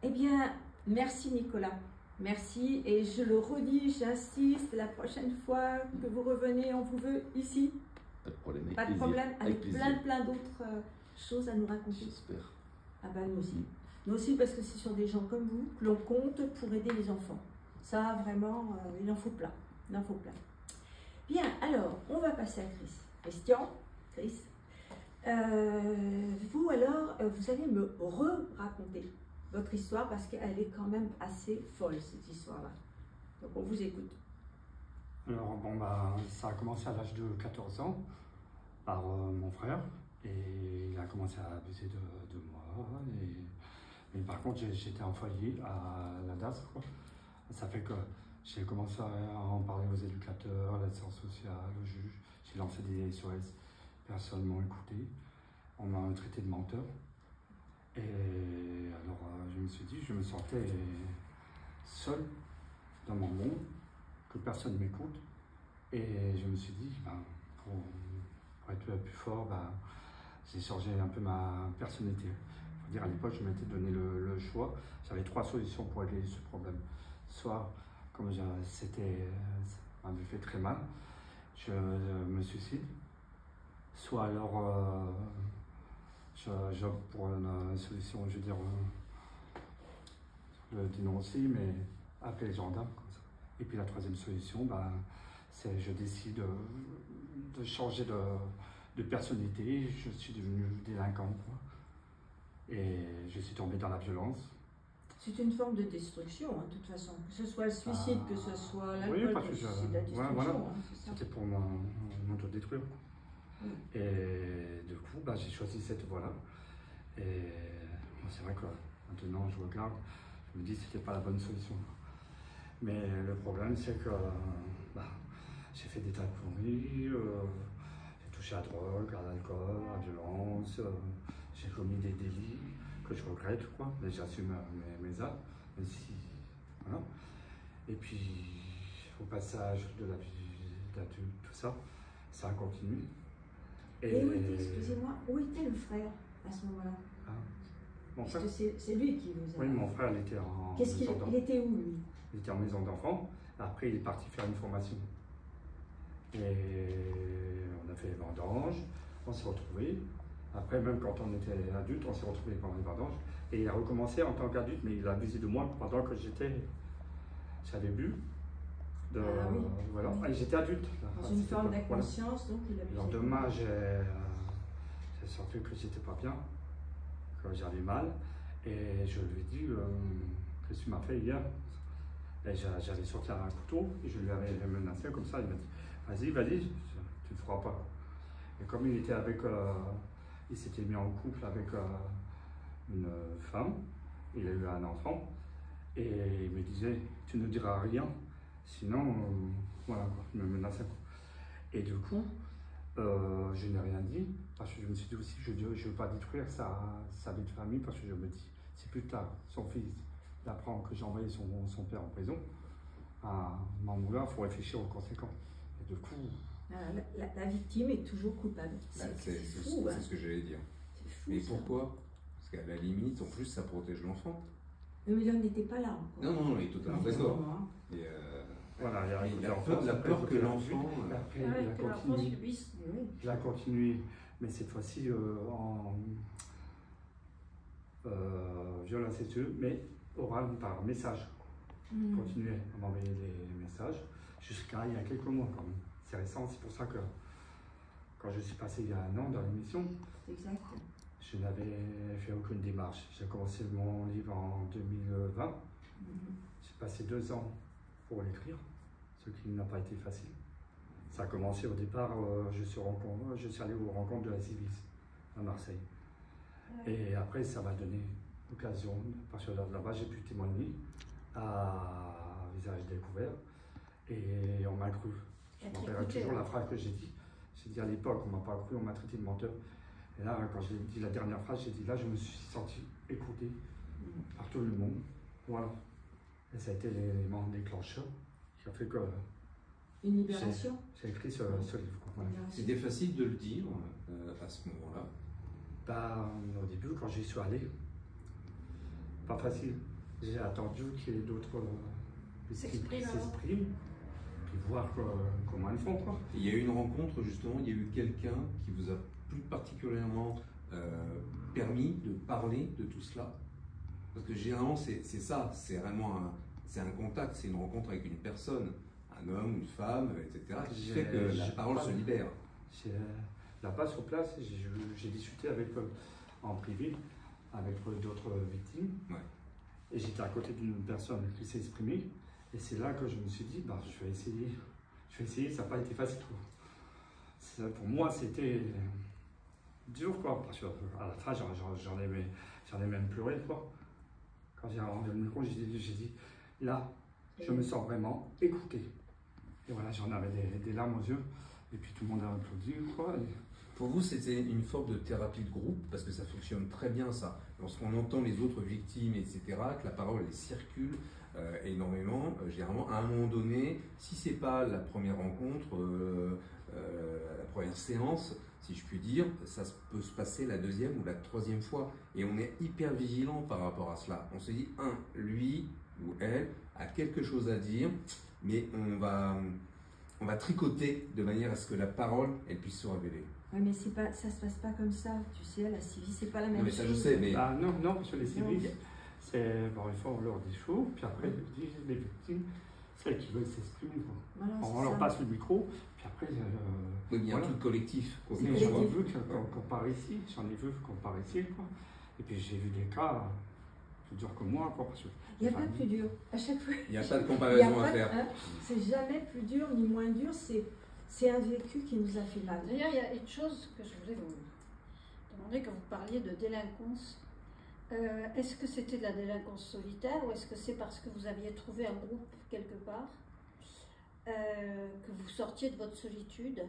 Eh bien, merci Nicolas. Merci. Et je le redis, j'insiste, la prochaine fois que vous revenez, on vous veut ici. Pas de problème. Avec Pas de plaisir. problème, avec plaisir. plein d'autres choses à nous raconter. J'espère. Ah ben nous aussi. Nous aussi parce que c'est sur des gens comme vous que l'on compte pour aider les enfants. Ça vraiment, il en faut plein. Il en faut plein. Bien, alors, on va passer à Chris. Chris, vous alors, vous allez me re-raconter votre histoire parce qu'elle est quand même assez folle cette histoire-là. Donc on vous écoute. Alors bon bah ça a commencé à l'âge de 14 ans par mon frère et il a commencé à abuser de moi mais par contre j'étais en foyer à la DAS quoi. Ça fait que j'ai commencé à en parler aux éducateurs, à l'assistance sociale, au juge, j'ai lancé des SOS, personne ne m'a écouté, on m'a traité de menteur et alors je me suis dit, je me sentais seul dans mon monde, que personne ne m'écoute. Et je me suis dit, ben, pour être plus fort, ben, j'ai changé un peu ma personnalité. Il faut dire, à l'époque, je m'étais donné le choix. J'avais 3 solutions pour régler ce problème. Soit, comme ça m'avait fait très mal, je me suicide. Soit alors, j'opte pour une solution, je veux dire, le dénoncer, mais appeler les gendarmes. Comme ça. Et puis la 3e solution, ben, c'est je décide de changer de personnalité. Je suis devenu délinquant, quoi. Et je suis tombé dans la violence. C'est une forme de destruction, hein, de toute façon. Que ce soit le suicide, que ce soit l'alcool, oui, parce que c'est de la destruction. voilà. Hein, c'était pour m'auto-détruire. Et du coup, ben, j'ai choisi cette voie-là. Et c'est vrai que maintenant, je regarde, je me dis que c'était pas la bonne solution. Mais le problème, c'est que bah, j'ai fait des tas de conneries, j'ai touché à la drogue, à l'alcool, à la violence, j'ai commis des délits que je regrette, quoi, mais j'assume mes actes, même si, voilà. Et puis, au passage de la vie d'adulte, tout ça, ça a continué. Et où était, excusez-moi, où était le frère à ce moment-là? Mon frère, c'est lui qui vous a... Oui, mon frère, il était en maison d'enfant. Il était où, lui? Il était en maison d'enfant. Après, il est parti faire une formation. Et on a fait les vendanges, on s'est retrouvés. Après, même quand on était adulte, on s'est retrouvés pendant les vendanges. Et il a recommencé en tant qu'adulte, mais il a abusé de moi pendant que j'avais bu. Oui. Voilà. Oui. J'étais adulte. Dans une forme d'inconscience, voilà. Donc il a abusé. Le lendemain, j'ai senti que j'étais pas bien, que j'avais mal. Et je lui ai dit, qu'est-ce que tu m'as fait hier? Et j'avais sorti un couteau et je lui avais menacé comme ça. Il m'a dit, vas-y, tu ne feras pas. Et comme il était avec, il s'était mis en couple avec une femme, il a eu un enfant, et il me disait, tu ne diras rien, sinon, voilà, quoi, il me menaçait. Et du coup, je n'ai rien dit, parce que je me suis dit aussi, je ne veux pas détruire sa vie de famille, parce que je me dis, si plus tard, son fils d'apprend que j'ai envoyé son père en prison, à un moment-là, il faut réfléchir aux conséquences. Et du coup... La victime est toujours coupable. C'est fou, ce que j'allais dire. Fou, mais ça. Pourquoi? Parce qu'à la limite, en plus, ça protège l'enfant. Mais il n'était pas là encore. Non, il est totalement d'accord. Voilà, il a peur que l'enfant... Il a continué, mais cette fois-ci en violence sexuelle, mais oral par message. Il continuait à m'envoyer des messages jusqu'à il y a quelques mois quand même. C'est récent, c'est pour ça que quand je suis passé il y a 1 an dans l'émission, je n'avais fait aucune démarche. J'ai commencé mon livre en 2020. J'ai passé 2 ans pour l'écrire, ce qui n'a pas été facile. Ça a commencé au départ, je suis allé aux rencontres de la Civis à Marseille. Et après, ça m'a donné l'occasion, parce que là-bas, j'ai pu témoigner à visage découvert. Et on m'a cru. Je me rappellerai toujours la phrase que j'ai dit. J'ai dit à l'époque, on ne m'a pas cru, on m'a traité de menteur. Et là, quand j'ai dit la dernière phrase, j'ai dit là, je me suis senti écouté par tout le monde. Voilà. Et ça a été l'élément déclencheur qui a fait que... Une libération. J'ai écrit ce livre. Voilà. C'était facile de le dire à ce moment-là? Au début, quand j'y suis allé, pas facile. J'ai attendu qu'il y ait d'autres victimes qui s'expriment, puis voir comment elles font. Quoi. Il y a eu une rencontre, justement, il y a eu quelqu'un qui vous a plus particulièrement permis de parler de tout cela. Parce que généralement, c'est ça, c'est vraiment un contact, c'est une rencontre avec une personne, un homme, une femme, etc., qui fait que la parole se libère. Là-bas, sur place, j'ai discuté en privé avec d'autres victimes. Ouais. Et j'étais à côté d'une personne qui s'est exprimée. Et c'est là que je me suis dit, bah, je vais essayer, ça n'a pas été facile. Pour moi, c'était dur, quoi, parce qu'à la fin, j'en ai même pleuré, quoi. Quand j'ai rendu le micro, j'ai dit, là, je me sens vraiment écouté. Et voilà, j'en avais des larmes aux yeux. Et puis tout le monde a applaudi, quoi. Pour vous, c'était une forme de thérapie de groupe, parce que ça fonctionne très bien, ça. Lorsqu'on entend les autres victimes, etc., que la parole elle circule énormément, généralement, à un moment donné, si c'est pas la première rencontre, la première séance, si je puis dire, ça peut se passer la deuxième ou la troisième fois. Et on est hyper vigilant par rapport à cela. On se dit, lui ou elle a quelque chose à dire, mais on va tricoter de manière à ce que la parole, elle puisse se révéler. Oui, mais ça se passe pas comme ça, tu sais, la civile, c'est pas la même chose. Mais ça, je sais, mais... Ah, non, parce que les civils, il faut leur des choses, puis après, les victimes, celles qui veulent s'exprimer. Voilà, on leur passe le micro, puis après... oui, il y a un truc collectif. J'en ai vu qu'on part ici, quoi. Et puis j'ai vu des cas plus durs que moi, quoi, parce que... Il n'y a pas de plus dur, à chaque fois. Il n'y a pas de comparaison à faire. C'est jamais plus dur ni moins dur, c'est un vécu qui nous a fait mal. D'ailleurs, il y a une chose que je voulais vous demander quand vous parliez de délinquance. Est-ce que c'était de la délinquance solitaire ou est-ce que c'est parce que vous aviez trouvé un groupe quelque part, que vous sortiez de votre solitude,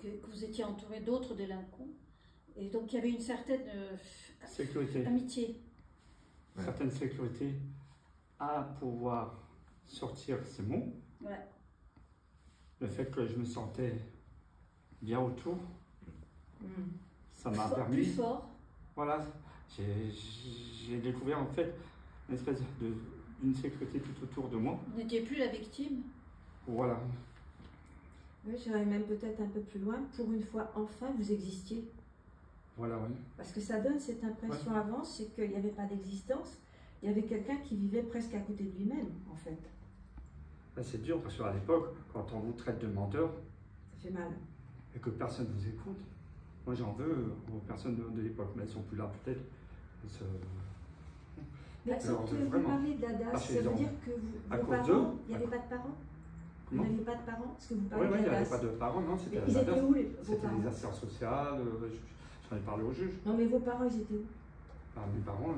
que vous étiez entouré d'autres délinquants et donc il y avait une certaine sécurité. Amitié. Une certaine sécurité à pouvoir sortir ces mots. Ouais. Le fait que je me sentais bien autour, ça m'a permis. Plus fort. Voilà, j'ai découvert en fait une espèce d'une sécurité tout autour de moi. Vous n'étiez plus la victime. Voilà. Oui, j'irais même peut-être un peu plus loin. Pour une fois, enfin, vous existiez. Voilà, oui. Parce que ça donne cette impression avant, c'est qu'il n'y avait pas d'existence. Il y avait quelqu'un qui vivait presque à côté de lui-même, en fait. C'est dur parce qu'à l'époque, quand on vous traite de menteur, ça fait mal. Et que personne ne vous écoute. Moi, j'en veux aux personnes de l'époque, mais elles ne sont plus là, peut-être. Mais quand vous parlez d'Ada, ça veut dire que vos parents, il n'y avait pas de parents? Vous n'aviez pas de parents? Parce que vous parlez oui, il n'y d'Ada. avait pas de parents, non, c'était ils étaient où, vos C'était parents? les affaires sociales, j'en ai parlé au juge. Non, mais vos parents, ils étaient où? Mes parents,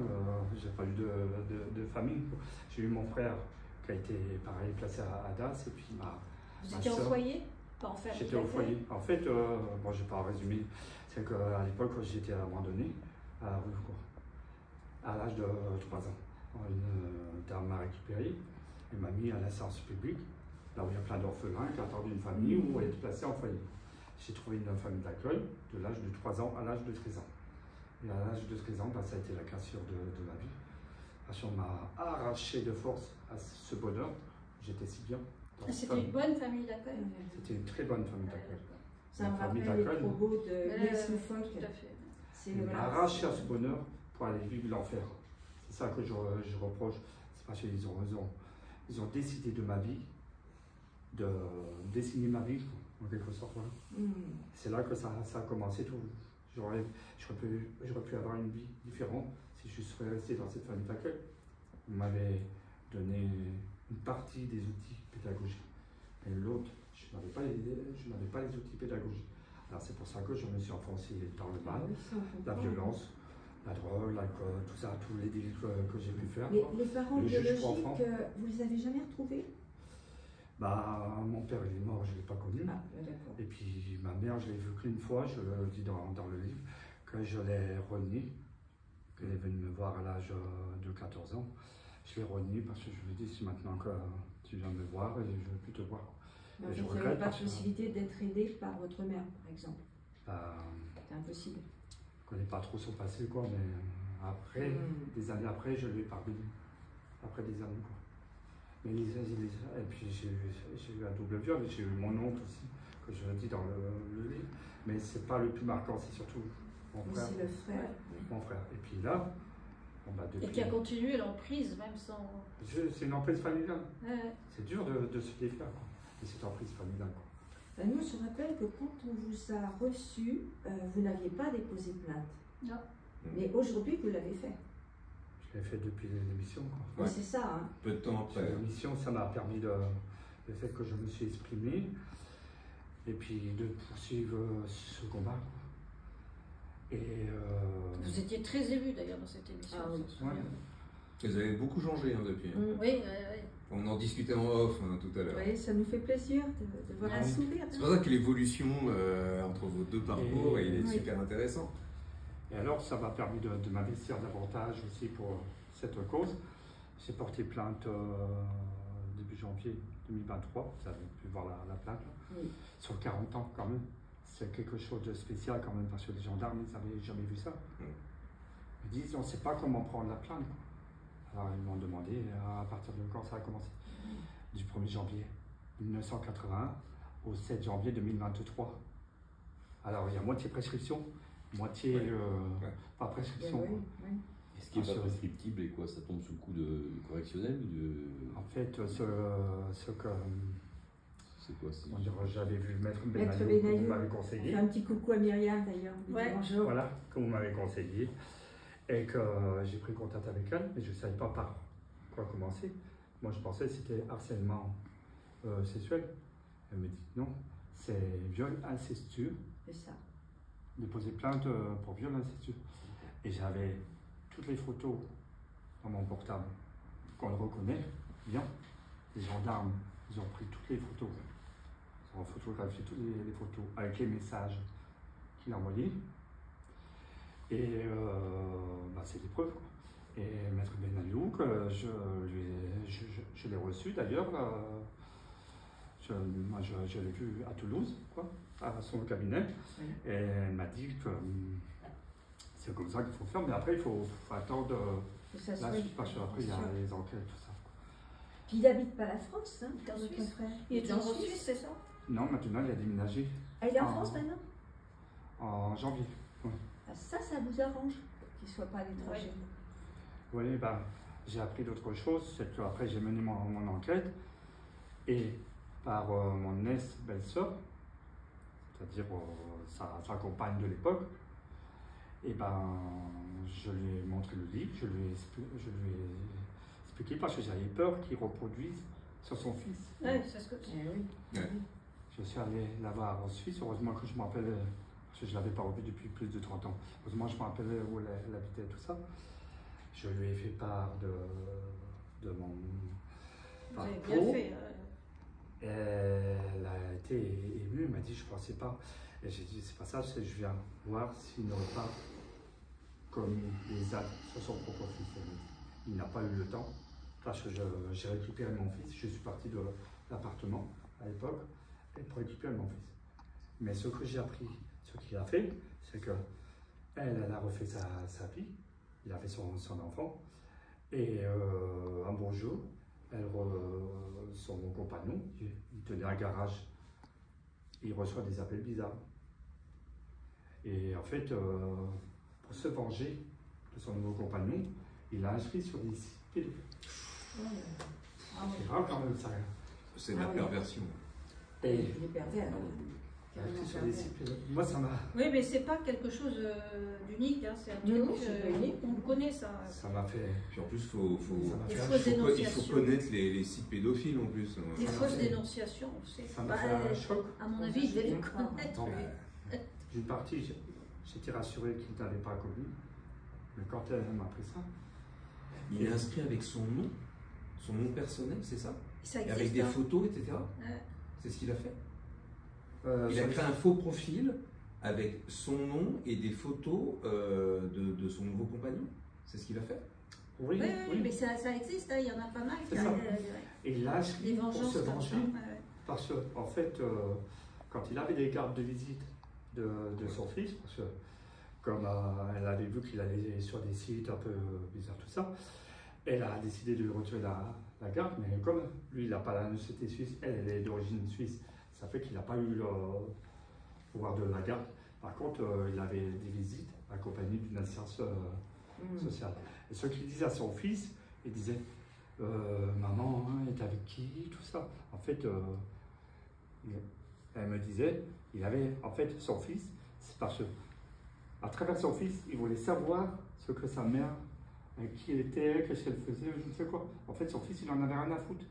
j'ai pas eu de famille. J'ai eu mon frère qui a été, pareil, placé à Das, et puis Vous étiez au foyer? J'étais au foyer. En fait, bon, je ne vais pas résumer, c'est qu'à l'époque, j'étais abandonné à Rouvrecourt, à l'âge de 3 ans. Une dame m'a récupéré et m'a mis à la séance publique, là où il y a plein d'orphelins qui attendent une famille où elle est placée en foyer. J'ai trouvé une famille d'accueil de l'âge de 3 ans à l'âge de 13 ans. Et à l'âge de 13 ans, ça a été la cassure de ma vie. Parce qu'on m'a arraché de force à ce bonheur. J'étais si bien. C'était une bonne famille d'accueil. C'était une très bonne famille d'accueil. Ça me rappelle les propos de Nils Fock. Tout à fait. On m'a arraché à ce bonheur pour aller vivre l'enfer. C'est ça que je reproche. C'est parce qu'ils ont décidé de ma vie, de dessiner ma vie, en quelque sorte. Voilà. C'est là que ça a commencé tout. J'aurais pu avoir une vie différente si je serais resté dans cette famille d'accueil. On m'avait donné une partie des outils pédagogiques et l'autre, je n'avais pas les outils pédagogiques. Alors c'est pour ça que je me suis enfoncé dans le mal, la violence, la drogue, l'alcool, tout ça, tous les délits que j'ai pu faire. Les parents biologiques, vous les avez jamais retrouvés? Mon père il est mort, je ne l'ai pas connu. Ah, et puis ma mère, je l'ai vue qu'une fois, je le dis dans le livre, que je l'ai reniée, qu'elle est venue me voir à l'âge de 14 ans. Je l'ai reniée parce que je lui ai dit, c'est maintenant que tu viens me voir et je ne veux plus te voir. Mais vous n'avez pas de possibilité d'être aidé par votre mère, par exemple? C'est impossible. Je ne connais pas trop son passé, quoi, mais Après, des années après, je lui ai pardonné. Après des années, quoi. Mais et puis j'ai eu un double viol, j'ai eu mon oncle aussi, que je dis dans le livre. Mais c'est pas le plus marquant, c'est surtout mon frère. C'est le frère. Mon frère. Et puis là, depuis... Et qui a continué l'emprise, même sans... C'est une emprise familiale. Ouais. C'est dur de se défaire, quoi. Et c'est une emprise familiale, quoi. Nous, je rappelle que quand on vous a reçu, vous n'aviez pas déposé plainte. Non. Mais aujourd'hui, vous l'avez fait. Je l'ai fait depuis l'émission, quoi. Ouais. C'est ça, hein. Peu de temps après. L'émission, ça m'a permis le fait que je me suis exprimé et puis de poursuivre ce combat, quoi. Et Vous étiez très ému d'ailleurs dans cette émission. Ah oui. je me souviens. Ouais. Vous avez beaucoup changé depuis. Hein. Oui, On en discutait en off tout à l'heure. Oui, ça nous fait plaisir de voir un sourire. C'est pour ça que l'évolution entre vos deux parcours il est Oui. super intéressant. Et alors, ça m'a permis de m'investir davantage aussi pour cette cause. J'ai porté plainte début janvier 2023, vous avez pu voir la plainte, là. Oui. Sur 40 ans quand même. C'est quelque chose de spécial quand même, parce que les gendarmes, ils n'avaient jamais vu ça. Ils disent, on ne sait pas comment prendre la plainte, quoi. Alors ils m'ont demandé à partir de quand ça a commencé. Du 1er janvier 1981 au 7 janvier 2023. Alors il y a moitié prescription, moitié pas prescription. Oui, quoi. oui. Et ce qui n'est pas prescriptible et quoi, ça tombe sous le coup de correctionnel ou de... En fait, ce que C'est quoi j'avais vu Maître Maître Benayoun, que Benayoun. vous m'avez On conseillé. fait un petit coucou à Myriam d'ailleurs. On lui dit Ouais. Bonjour. Voilà, que vous m'avez conseillé. Et que j'ai pris contact avec elle, mais je ne savais pas par quoi commencer. Moi, je pensais que c'était harcèlement sexuel. Elle me dit non, c'est viol incestueux. C'est ça. Déposer plainte pour viol incestueux. Et j'avais toutes les photos dans mon portable qu'on le reconnaît bien. Les gendarmes, ils ont pris toutes les photos. Ils ont photographié toutes les photos avec les messages qu'il a envoyés. Et c'est des preuves, quoi. Et Maître Benayoun, je l'ai reçu d'ailleurs. Moi, je l'ai vu à Toulouse, quoi, à son cabinet. Oui. Et elle m'a dit que c'est comme ça qu'il faut faire, mais après, il faut attendre Que ça la soit- suite, parce qu'après, il y a Bien sûr. les enquêtes, tout ça. Puis il n'habite pas la France, hein, En votre Suisse. frère. Il est en toujours en Suisse, c'est ça? Non, maintenant, il a déménagé Ah, il est en Ah. France maintenant. en janvier. Oui. Ah, ça vous arrange qu'il ne soit pas à l'étranger. Oui, j'ai appris d'autres choses, c'est qu'après j'ai mené mon enquête et par mon ex-belle-sœur, c'est-à-dire sa compagne de l'époque, et je lui ai montré le livre, je lui ai expliqué parce que j'avais peur qu'il reproduise sur son fils. Oui, c'est ce que tu Eh oui. Ouais. Je suis allé la voir en Suisse, heureusement que je me rappelle, parce que je ne l'avais pas revue depuis plus de 30 ans, heureusement je me rappelais où elle habitait et tout ça. Je lui ai fait part de mon Vous avez bien parcours. fait. Elle a été émue, elle m'a dit je ne pensais pas. Et j'ai dit c'est pas ça, je viens voir s'il n'aurait pas commis des actes sur son propre fils. Elle m'a dit. Il n'a pas eu le temps, parce que j'ai récupéré mon fils, je suis parti de l'appartement à l'époque pour récupérer mon fils. Mais ce que j'ai appris, ce qu'il a fait, c'est que elle a refait sa vie, il a fait son enfant, et un beau jour, son compagnon, il tenait un garage, il reçoit des appels bizarres. Et en fait, pour se venger de son nouveau compagnon, il l'a inscrit sur des sites pédophiles. Ah oui. C'est grave quand même ça. C'est de la Ah oui. perversion. Et Il est pervers. inscrit sur des sites pédophiles. Moi, ça m'a Oui, mais c'est pas quelque chose d'unique, hein, c'est un Non, truc, c'est pas unique. on le connaît ça. fait. Puis en plus, Ça m'a Des fait fausses il dénonciations. faut connaître les sites pédophiles en plus. Des Ça m'a fausses fait- dénonciations, on sait. Ça m'a fait un choc. À mon avis, il devait les connaître. Non, lui. D'une partie, j'étais rassuré qu'il n'avait pas commis. Mais quand elle m'a appris ça, Il est inscrit avec son nom personnel, c'est ça? Ça Et existe. avec des hein. photos, etc. Ouais. C'est ce qu'il a fait. Il sur a les- créé un faux profil avec son nom et des photos de son nouveau compagnon. C'est ce qu'il a fait. Oui, Oui, oui. mais ça existe, hein, il y en a pas mal. C'est qui ça. a- Et il l'a inscrit des pour vengeances se comme ça. venger. Ouais. Parce qu'en fait, quand il avait des cartes de visite de son fils, parce que comme elle avait vu qu'il allait sur des sites un peu bizarres, tout ça, elle a décidé de lui retirer la garde, mais comme lui, il n'a pas la nationalité suisse, elle est d'origine suisse, ça fait qu'il n'a pas eu le pouvoir de la garde. Par contre, il avait des visites accompagnées d'une assistance sociale. Et ce qu'il disait à son fils, il disait maman, hein, est avec qui, tout ça. En fait, elle me disait, il avait en fait son fils, c'est parce que à travers son fils, il voulait savoir ce que sa mère, qui elle était, qu'est-ce qu'elle faisait, je ne sais quoi. En fait, son fils, il en avait rien à foutre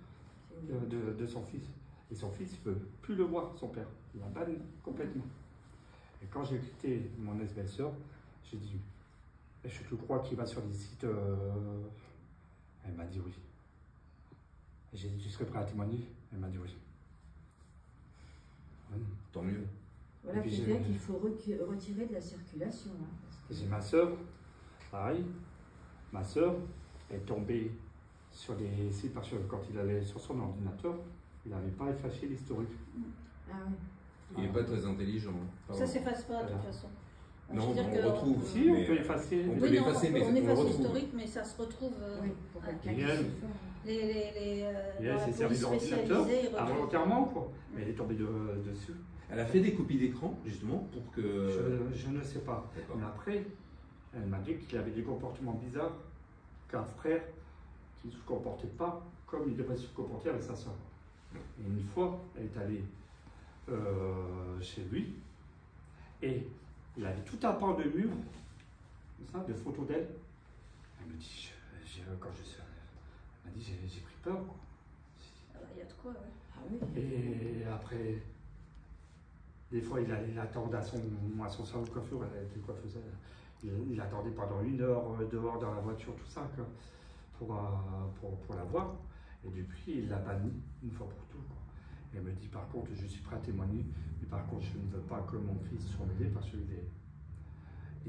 de son fils. Et son fils ne veut plus le voir, son père. Il la banne complètement. Et quand j'ai quitté mon ex-belle-sœur, j'ai dit, est-ce que tu crois qu'il va sur des sites Elle m'a dit oui. Et j'ai dit, tu serais prêt à témoigner? Elle m'a dit oui. Tant mieux. Voilà, peut-être qu'il faut retirer de la circulation. Hein, J'ai ma soeur, pareil. Ma soeur est tombée sur des sites parce que quand il allait sur son ordinateur, il n'avait pas effacé l'historique. Ah oui. Il n'est pas très intelligent. Ça ne s'efface pas de toute façon. Non, Je veux dire on retrouve. Si, on peut effacer. On peut Oui, non, l'effacer, mais on on le efface retrouve. l'historique, mais ça se retrouve. Oui, pour quelqu'un qui Et sait elle, faire. elle s'est servie de l'ordinateur involontairement, quoi. Mais elle est tombée dessus. Elle a fait des copies d'écran, justement, pour que... Je ne sais pas. D'accord. Mais après, elle m'a dit qu'il avait des comportements bizarres, qu'un frère qui ne se comportait pas comme il devrait se comporter avec sa soeur. Et une fois, elle est allée chez lui et il avait tout un pan de mur, ça, de photos d'elle. Elle me dit, quand je suis elle m'a dit, j'ai pris peur. Quoi. Il y a de quoi, ouais. Ah oui. Et après, des fois, il allait l'attendre à son salon de coiffure, elle était coiffeuse. Il attendait pendant 1 heure dehors dans la voiture, tout ça, pour la voir. Et depuis, il l'a banni une fois pour tout. Quoi. Et elle me dit, par contre, je suis prêt à témoigner, mais par contre, je ne veux pas que mon fils soit mêlé parce qu'il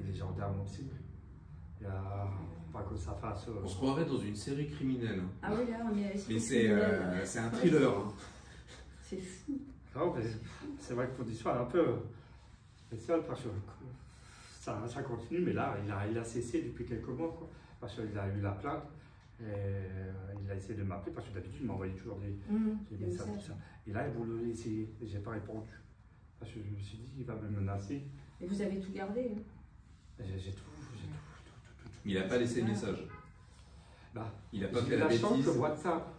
est gendarme aussi. Il n'y a pas que ça fasse. On se croirait dans une série criminelle. Ah oui, là, on est à Mais c'est un thriller. Hein. C'est fou. Non, mais c'est vrai que condition est un peu spéciale parce que ça continue, mais là, il a cessé depuis quelques mois, quoi, parce qu'il a eu la plainte et il a essayé de m'appeler parce que d'habitude, il m'envoyait toujours des messages. Tout ça. Et là, il voulait essayer et je n'ai pas répondu parce que je me suis dit, il va me menacer. Et vous avez tout gardé, hein? J'ai tout. Il n'a pas laissé de message. Bah, Il n'a pas j'ai fait eu la la chance bêtise. que WhatsApp,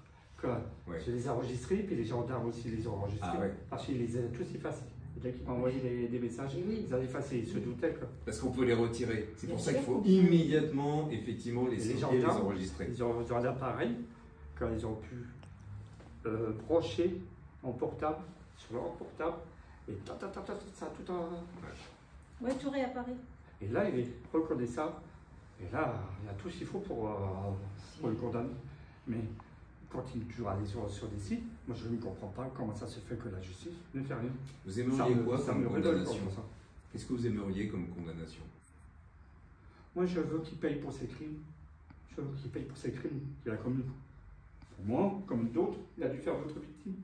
Ouais. je les ai enregistrés, puis les gendarmes aussi les ont enregistrés, Ah ouais. parce qu'ils les ont tous effacés. Dès qu'ils m'envoyaient des messages, Et oui. ils avaient effacé, ils se doutaient que. Parce qu'on peut les retirer. C'est Bien pour ça sûr. qu'il faut immédiatement, effectivement, les Les stocker et les gendarmes, enregistrer. Ils ont un appareil, quand ils ont pu brancher mon portable sur leur portable, et ça tout en. Ouais, tout réapparaît. Et là, il est reconnaissable, et là, il y a tout ce qu'il faut pour le condamner. Mais quand il toujours aller sur des sites, moi je ne comprends pas comment ça se fait que la justice ne fait rien. Vous aimeriez quoi ça comme me révolte condamnation? comme ça. Qu'est-ce que vous aimeriez comme condamnation? Moi, je veux qu'il paye pour ses crimes. Je veux qu'il paye pour ses crimes qu'il a commis. Pour moi, comme d'autres, il a dû faire d'autres victimes.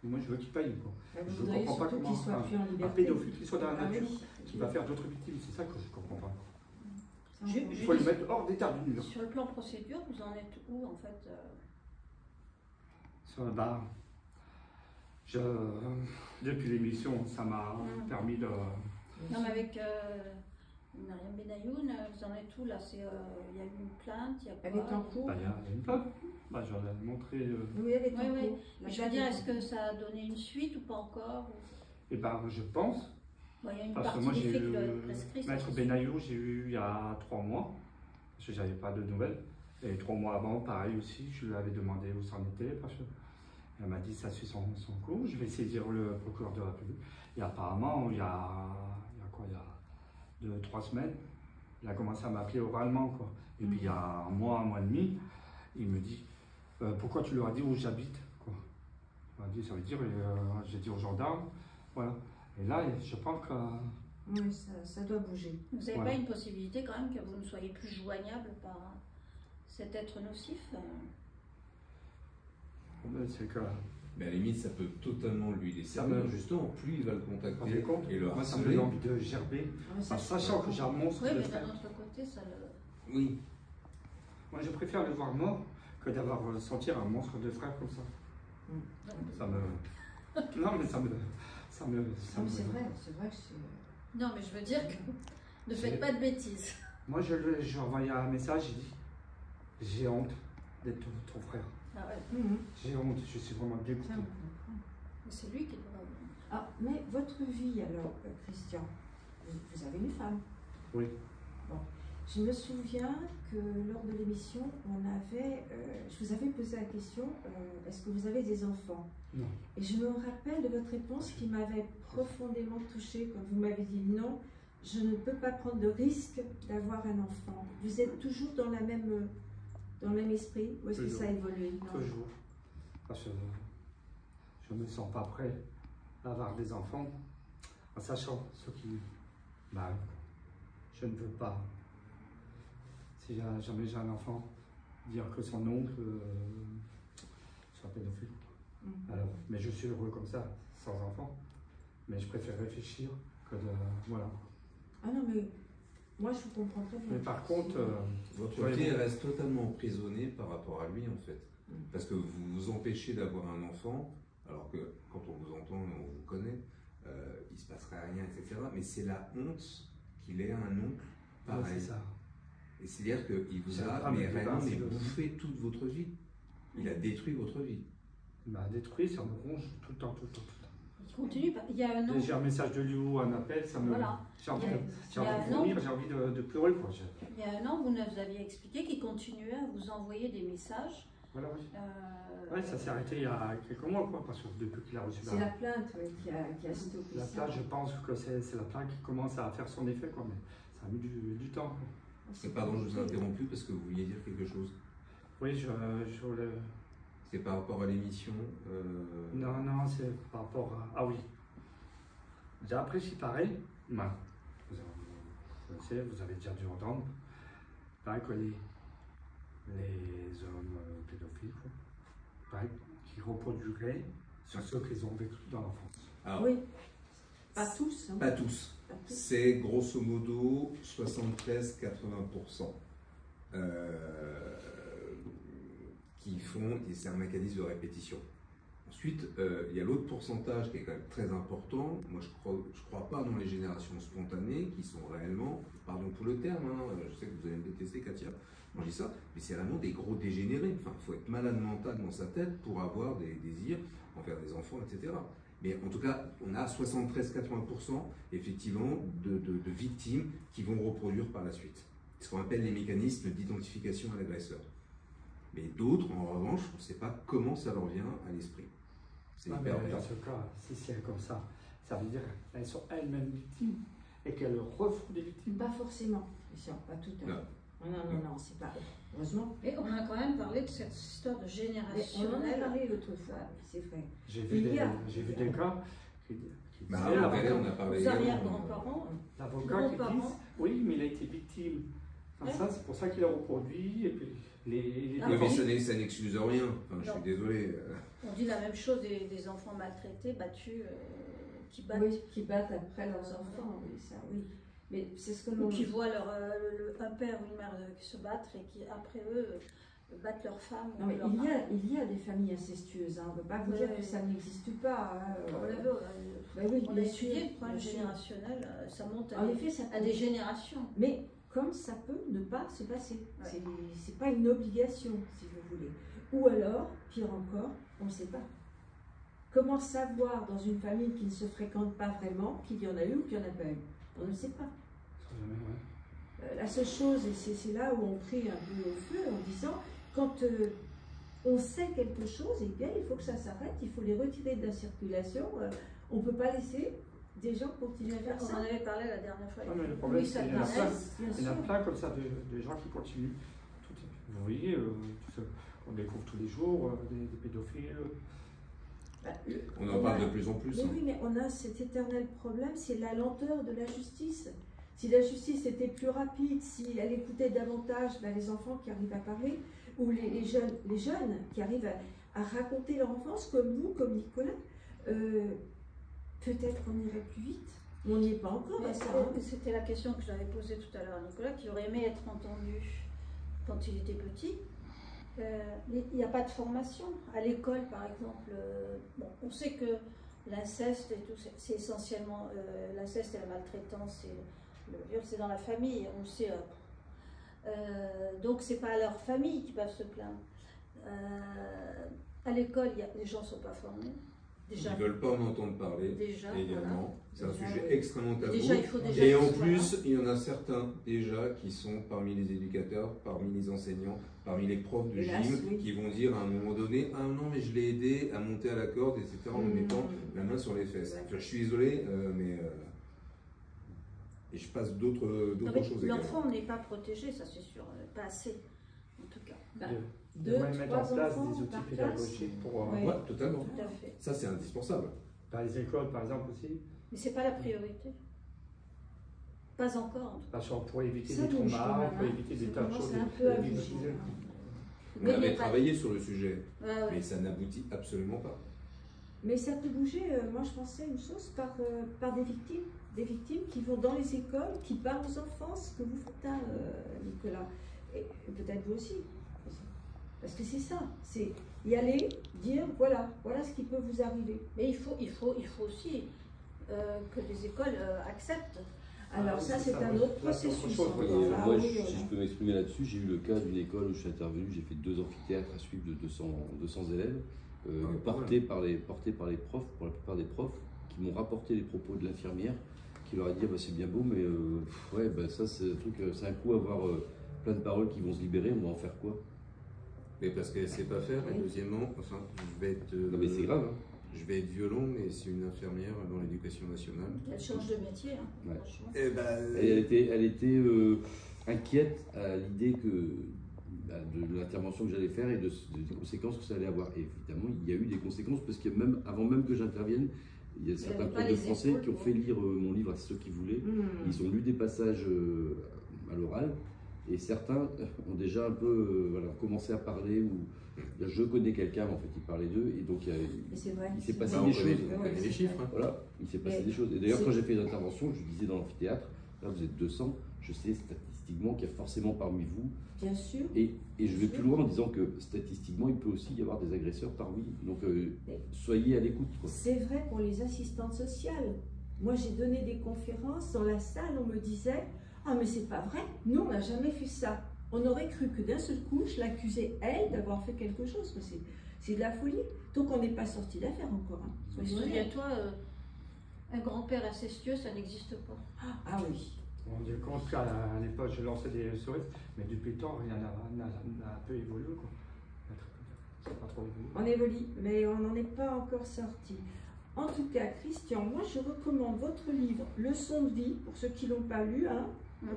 Mais moi, je veux qu'il paye. Quoi. Vous Je ne voudriez comprends pas surtout comment qu'il soit plus en un liberté. pédophile qui soit dans la Ah nature, oui. qui va faire d'autres victimes. C'est ça que je ne comprends pas. Je- Il faut le mettre hors d'état de nuire. Sur le plan procédure, vous en êtes où en fait Sur le bar, depuis l'émission, ça m'a permis de. Non, mais avec Mariam Benayoun, vous en êtes où là? Il y a eu une plainte, il y a Elle quoi est en cours. Bah, il y a une preuve. Bah, j'en ai montré. Oui, elle est en Oui, oui. cours. La Je veux date dire, est est-ce en que cours. ça a donné une suite ou pas encore? Et ben, je pense. Bon, il y a une Parce que partie moi, des j'ai faits eu qui doit être prescrit. ça, Maître c'est sûr. Benayoun, j'ai eu il y a 3 mois. Parce que j'avais pas de nouvelles. Et 3 mois avant, pareil aussi, je lui avais demandé où c'en était. Parce que elle m'a dit ça suit son cours. Je vais saisir le procureur de la République. Et apparemment, il y a 2-3 semaines, il a commencé à m'appeler oralement, quoi. Et puis il y a un mois et demi, il me dit pourquoi tu leur as dit où j'habite, quoi. Il m'a dit, ça veut dire, j'ai dit aux gendarmes, voilà. Et là, je pense que. Oui, ça doit bouger. Vous n'avez Voilà. pas une possibilité quand même que vous ne soyez plus joignable par cet être nocif? C'est que Mais à la limite, ça peut totalement lui laisser Ça me- justement, plus il va le Vous vous contacter rendez compte? et le Moi, ça me harceler. donne envie de gerber, mais ça, en sachant que j'ai un monstre Oui, de mais frère. d'un autre côté, ça le... Oui, Moi, je préfère le voir mort que d'avoir sentir un monstre de frère comme ça. Ça me... Non, mais ça me... Ça me... Ça non, me... c'est vrai que c'est... Non, mais je veux dire que ne faites pas de bêtises. Moi, je lui ai envoyé un message, j'ai dit, j'ai honte d'être ton frère. Ah ouais, J'ai honte, je suis vraiment dégoûté. Ça, on comprend. mais c'est lui qui doit... Ah, mais votre vie alors, Christian, vous avez une femme. Oui. Bon. Je me souviens que lors de l'émission, je vous avais posé la question, est-ce que vous avez des enfants? Non. Et je me rappelle de votre réponse qui m'avait profondément touchée quand vous m'avez dit non, je ne peux pas prendre de risque d'avoir un enfant. Vous êtes toujours dans le même esprit ou est-ce que Toujours. ça a évolué? Non. Toujours. Parce que je ne me sens pas prêt d'avoir des enfants, en sachant ce qui m'arrive. Je ne veux pas, si jamais j'ai un enfant, dire que son oncle soit pédophile. Alors, mais je suis heureux comme ça, sans enfant. Mais je préfère réfléchir que de... Voilà. Ah non, mais moi je vous comprends très bien. Mais par contre, votre Ouais, vie bon. reste totalement emprisonnée par rapport à lui en fait. Parce que vous vous empêchez d'avoir un enfant, alors que quand on vous entend et on vous connaît, il se passerait rien, etc. Mais c'est la honte qu'il ait un oncle ouais, pareil. c'est ça. Et c'est-à-dire qu'il vous C'est a pas mais me réellement débarrasser de- bouffé toute votre vie. Il a détruit votre vie. Il m'a détruit, ça me ronge tout le temps, tout le temps, tout le temps. Il continue, il y a un an... Dès que j'ai un message de lui ou un appel, ça me... Voilà. J'ai envie, Il y a- j'ai il y a envie de un an- vomir, j'ai envie de pleurer, quoi. Il y a un an, vous nous aviez expliqué qu'il continuait à vous envoyer des messages. Voilà, oui. Ouais, ça s'est arrêté il y a quelques mois, quoi, parce que depuis qu'il a reçu C'est la plainte oui, qui a stoppé la ça. plainte, je pense que c'est la plainte qui commence à faire son effet, quoi, mais ça a mis du temps. Quoi. Et pardon, je vous ai interrompu parce que vous vouliez dire quelque chose. Oui, je voulais... C'est par rapport à l'émission. Non, c'est par rapport à... Ah oui. J'ai apprécié pareil, ben, vous avez déjà dû entendre, pareil que les hommes pédophiles, quoi, pareil, qui reproduiraient sur ce qu'ils ont vécu dans l'enfance. Alors, Oui, pas tous. Hein. pas tous. Pas tous. C'est grosso modo 73-80% qui font, et c'est un mécanisme de répétition. Ensuite, il y a l'autre pourcentage qui est quand même très important. Moi, je crois pas dans les générations spontanées qui sont réellement, pardon pour le terme, hein, je sais que vous allez me détester, Katia, quand je dis ça, mais c'est vraiment des gros dégénérés. Enfin, il faut être malade mental dans sa tête pour avoir des désirs envers des enfants, etc. Mais en tout cas, on a 73-80% effectivement de victimes qui vont reproduire par la suite. C'est ce qu'on appelle les mécanismes d'identification à l'agresseur. Mais d'autres, en revanche, on ne sait pas comment ça leur vient à l'esprit. C'est Ah, hyper mais bien. dans ce cas, si c'est comme ça veut dire qu'elles sont elles-mêmes victimes et qu'elles refont des victimes. Pas forcément, Christian, pas tout à fait. Non, c'est pas. Heureusement. Et on a quand même parlé de cette histoire de Mais génération. on en a parlé l'autre fois, c'est vrai. J'ai vu, Il y des, a- j'ai vu des cas qui Bah, disaient, on a parlé Vos également, arrière-grands-parents, l'avocat qui grands-parents. disent oui, mais il a été victime. Enfin, Ouais. ça, c'est pour ça qu'il a reproduit. Et puis les Ah, Oui, mais oui. ça n'excuse rien. Enfin, je suis Non. désolé. on dit la même chose des enfants maltraités, battus, qui battent. Oui, qui battent après leurs enfants, oui, ça, oui. Mais c'est ce que Ou l'on qui voient un père ou une mère se battre et qui, après eux, battent leur femme. Non, ou mais leur il y a des familles incestueuses, hein. On ne peut pas vous Ouais. dire que ça n'existe pas. Hein. On l'a vu, Ben oui, on a bien étudié sûr, le problème bien sûr. générationnel, ça monte à, En effet, ça à des générations. Mais comme ça peut ne pas se passer. Ouais. C'est pas une obligation, si vous voulez. Ou alors, pire encore, on ne sait pas. Comment savoir dans une famille qui ne se fréquente pas vraiment qu'il y en a eu ou qu'il n'y en a pas eu? On ne sait pas. La seule chose, et c'est là où on prie un peu au feu en disant, quand on sait quelque chose, eh bien il faut que ça s'arrête, il faut les retirer de la circulation. On ne peut pas laisser des gens continuer à faire On en ça. avait parlé la dernière fois. Ah, mais le problème, Oui, c'est ça qu'il y en a paraît. plein. Bien Il y en a sûr. plein comme ça de gens qui continuent. Vous voyez, tout ça, on découvre tous les jours des pédophiles. Bah, On en parle de plus en plus. Mais hein. oui, mais on a cet éternel problème, c'est la lenteur de la justice. Si la justice était plus rapide, si elle écoutait davantage ben, les enfants qui arrivent à parler, ou les jeunes qui arrivent à raconter leur enfance, comme vous, comme Nicolas, peut-être on irait plus vite. On n'y est pas encore à ça. C'était la question que j'avais posée tout à l'heure à Nicolas, qui aurait aimé être entendu quand il était petit. Il n'y a pas de formation. À l'école, par exemple, bon, on sait que l'inceste et tout, c'est essentiellement l'inceste et la maltraitance, le viol, c'est dans la famille, on le sait. Donc, c'est pas à leur famille qu'ils peuvent se plaindre. À l'école, les gens ne sont pas formés. Déjà, ils ne veulent pas en entendre parler déjà, également. Voilà. C'est un sujet extrêmement tabou. Déjà, il faut déjà et en plus, il y en a certains déjà qui sont parmi les éducateurs, parmi les enseignants, parmi les profs de gym, qui vont dire à un moment donné, ah non mais je l'ai aidé à monter à la corde, etc. en lui mettant la main sur les fesses. Je suis désolé, mais et je passe d'autres choses également. L'enfant n'est pas protégé, ça c'est sûr, pas assez en tout cas. De mettre en place des outils pédagogiques pour... Oui, totalement. Tout à fait. Ça, c'est indispensable. Dans les écoles, par exemple, aussi. Mais ce n'est pas la priorité. Pas encore, en tout cas. Parce qu'on pourrait éviter des traumas, on pourrait éviter des tas de choses. On avait travaillé sur le sujet, mais ça n'aboutit absolument pas. Mais ça peut bouger, moi je pensais une chose, par des victimes qui vont dans les écoles, qui parlent aux enfants, ce que vous faites, Nicolas, et peut-être vous aussi. Parce que c'est ça, c'est y aller, dire voilà ce qui peut vous arriver. Mais il faut aussi que les écoles acceptent. Alors ça c'est un autre processus. Moi, si je peux m'exprimer là-dessus, j'ai eu le cas d'une école où je suis intervenu, j'ai fait 2 amphithéâtres à suivre de 200 élèves, portés par les profs, pour la plupart des profs, qui m'ont rapporté les propos de l'infirmière, qui leur a dit bah, c'est bien beau, mais ça c'est un truc, c'est un coup avoir plein de paroles qui vont se libérer, on va en faire quoi? Mais parce qu'elle ne sait pas faire, et deuxièmement, enfin, je vais être... non mais c'est grave, hein. Je vais être violent, mais c'est une infirmière dans l'éducation nationale. Elle change de métier, hein, ouais. franchement. Elle était inquiète à l'idée de l'intervention que j'allais faire et des conséquences que ça allait avoir. Et évidemment, il y a eu des conséquences, parce que avant même que j'intervienne, il y a certains profs de français qui ont fait lire mon livre à ceux qui voulaient. Ils ont lu des passages à l'oral. Et certains ont déjà un peu commencé à parler, ou je connais quelqu'un, en fait, il parlait d'eux, et donc il s'est passé des choses. On connaît les chiffres. Voilà, il s'est passé des choses. Et d'ailleurs, quand j'ai fait l'intervention, je disais dans l'amphithéâtre, là vous êtes 200, je sais statistiquement qu'il y a forcément parmi vous. Bien sûr. Et je vais plus loin en disant que statistiquement, il peut aussi y avoir des agresseurs parmi. Donc soyez à l'écoute. C'est vrai pour les assistantes sociales. Moi, j'ai donné des conférences dans la salle, on me disait. Ah mais c'est pas vrai, nous on n'a jamais fait ça. On aurait cru que d'un seul coup je l'accusais elle d'avoir fait quelque chose, mais c'est de la folie. Donc on n'est pas sorti d'affaire encore. Hein. Souviens-toi, un grand-père incestueux, ça n'existe pas. Ah oui. On me dit compte qu'à l'époque je lançais des SOS, mais depuis le temps rien n'a un peu évolué quoi. C'est pas trop évolué. On évolue, mais on n'en est pas encore sorti. En tout cas, Christian, moi je recommande votre livre Leçon de vie, pour ceux qui ne l'ont pas lu, hein,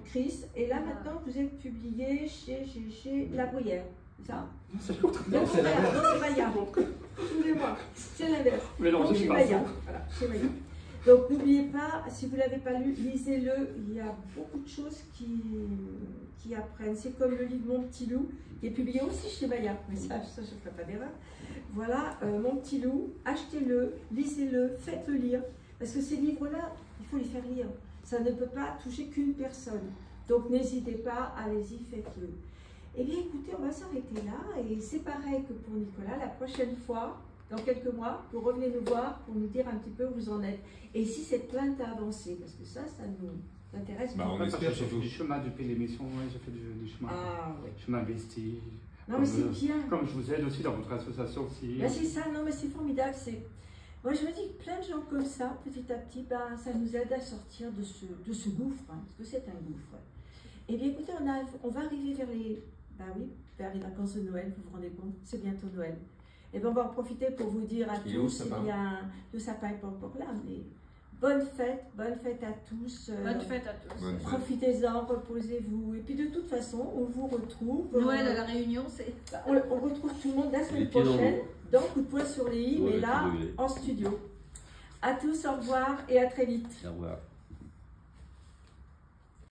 Chris. Et là maintenant, vous êtes publié chez La Bruyère, c'est ça? C'est le contraire. Non, c'est Maya. Excusez-moi, c'est l'inverse. Donc chez Maya. Voilà, chez Maya. Donc n'oubliez pas, si vous ne l'avez pas lu, lisez-le. Il y a beaucoup de choses qui apprennent. C'est comme le livre Mon Petit Loup, qui est publié aussi chez Maya. Mais ça je ne ferai pas d'erreur. Voilà, Mon Petit Loup, achetez-le, lisez-le, faites-le lire. Parce que ces livres-là, il faut les faire lire. Ça ne peut pas toucher qu'une personne. Donc n'hésitez pas, allez-y, faites-le. Eh bien écoutez, on va s'arrêter là. Et c'est pareil que pour Nicolas, la prochaine fois, dans quelques mois, vous revenez nous voir pour nous dire un petit peu où vous en êtes. Et si cette plainte a avancé, parce que ça nous intéresse. On espère surtout. Du chemin depuis l'émission, oui, j'ai fait du chemin. Ah oui. Je m'investis. Non mais c'est bien. Comme je vous aide aussi dans votre association aussi. Ben, c'est ça, non mais c'est formidable. Moi je me dis que plein de gens comme ça, petit à petit, ben, ça nous aide à sortir de ce gouffre, hein, parce que c'est un gouffre. Et bien écoutez, on va arriver vers les vacances de Noël, vous vous rendez compte, c'est bientôt Noël. Et bien on va en profiter pour vous dire à tous, le sapin n'est pas encore là, mais bonne fête à tous. Bonne fête à tous. Profitez-en, reposez-vous. Et puis de toute façon, on vous retrouve. Noël à la Réunion, c'est... On retrouve tout le monde la semaine prochaine, dans Coup de poing sur les i, mais là, en studio. À tous, au revoir et à très vite. Au revoir.